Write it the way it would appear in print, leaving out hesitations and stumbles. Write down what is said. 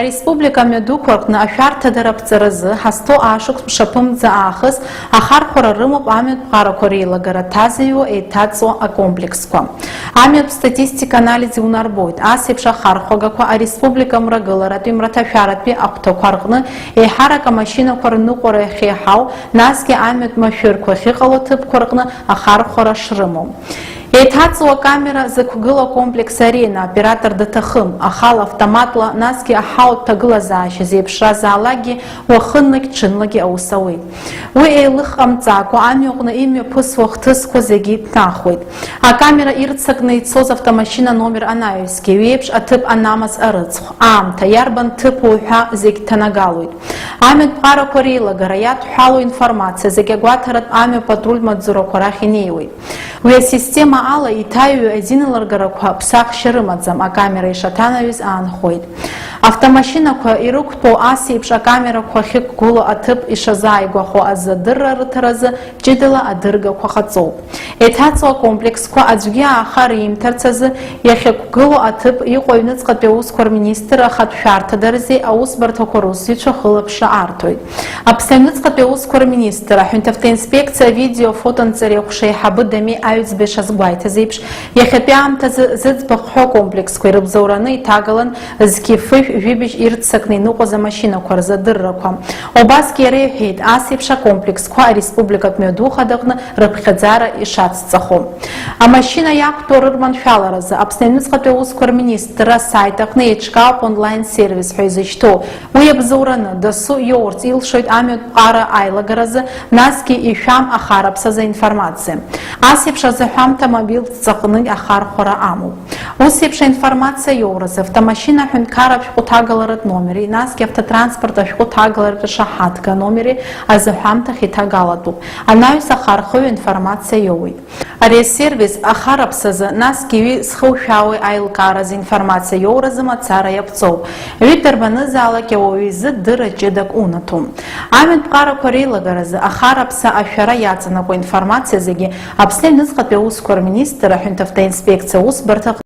Республика Амҩадуқәа ашәарҭадара ԥҵаразы ҳазҭо ашықәс мшаԥымӡа аахыс ахархәара рымоуп амҩатә ԥҟарақәа реилагара ҭазыҩуа еиҭаҵуа акомплексқәа. Амҩатә статистика анализ иунарбоит. Ас еиԥш ахархәагақәа ареспублика мрагыларатәи мраҭашәаратәи ахәҭақәа рҟны еиҳарак амашьынақәа рныҟәара иахьеиҳау, насгьы амҩатә машәырқәа ахьыҟало аҭыԥқәа рҟны ахархәара шрымоу. Еиҭаҵуа акамера зықәгылоу акомплекс арена оператор daҭахым, ахала автоматла, насгьы аҳауатә ҭагылазаашьа зеиԥшразаалакгьы уахынлагь ҽынлагьы аус ауеит. Уи еилых ҟамҵакәа амҩаҟны имҩаԥысуа хҭысқәа зегьы ҭнахуеит. Акамера ирццакны ицоз автомашьына номер анаҩсгьы уи еиԥш аҭыԥ анамаз арыцхә, аамҭа, иарбан ҭыԥу ҳәа зегь ҭанагалоит. Амҩатә ԥҟарақәа реилагара иадҳәалоу информациа зегьы агәаҭаратә амҩапатруль маҵзурақәа рахь инеиуеит. Уи асистема ала иҭаҩу азиналыргарақәа ԥсахшьа рымаӡам, акамера ишаҭанаҩыз аанхоит. Автомашьынақәа ирықәтәоу ас еиԥш акамерақәа ахьықәгылоу аҭыԥ ишазааигәахо азы адырра рыҭаразы ҷыдала адыргақәа ҟаҵоуп. Еиҭаҵуа акомплексқәа аӡәгьы аахар имҭарц азы иахьақәгылоу аҭыԥ иҟоу аҩныҵҟатәи аусқәа рминистр ахатә шәарҭадаразы аусбарҭақәа русзуҩцәа хылаԥшра арҭоит. Аԥсны аҩныҵҟатәи аусқәа рминистр аҳәынҭавтәы инспекциа авидео фотонҵареи ахәшеиҳабы Дамеи Аҩӡба ишазгәаиҭаз еиԥш, иахьатәи аамҭазы зыӡбахә ҳәоу акомплексқәа ирыбзоураны иҭагалан зқьы-фыжә жәибжь ирццакны иныҟәаз амашьынақәа рзадыррақәа. Убасгьы иара иҳәеит, ас еиԥш акомплексқәа ареспубликатә Мҩадуҟадаҟны рыԥхьаӡара ишацҵахо. Амашьына иақәтәоу рырманшәаларазы Аԥсны аҩныҵҟатәи аусқәа рминистр асайт аҟны еиҿкаауп онлайн сервис ҳәа изышьҭоу. Уи иабзоураны дасу иоурц илшоит амҩатә ԥҟара аилагаразы, насгьы ишәам ахараԥсазы информациа. Ас еиԥш азаҳәамҭа мобилтә ҵаҟны ахархәара амоуп. Ус еиԥш аинформациа иоуразы автомашьына аҳәынҭқарратә шәҟәы ҭагаларатә номери, насгьы автотранспорт ашәҟәы ҭагаларатәы шаҳаҭга номери азаҳәамҭахь иҭагалатәуп. Анаҩс ахархәаҩ информациа иоуеит. Ари асервис ахараԥсазы, насгьы уи зхушәаауеи аилкааразы информациа иоуразы мацара иаԥҵоуп. Уи дырбанызаалак ауаҩы изы дырра ҷыдак унаҭом. Амҩатә ԥҟарақәа реилагаразы ахараԥса ашәара иаҵанакуа информациа зегьы Аԥсны аҩныҵҟатәи аусқәа рминистр аҳәынҭавтәы инспекциа аусбарҭа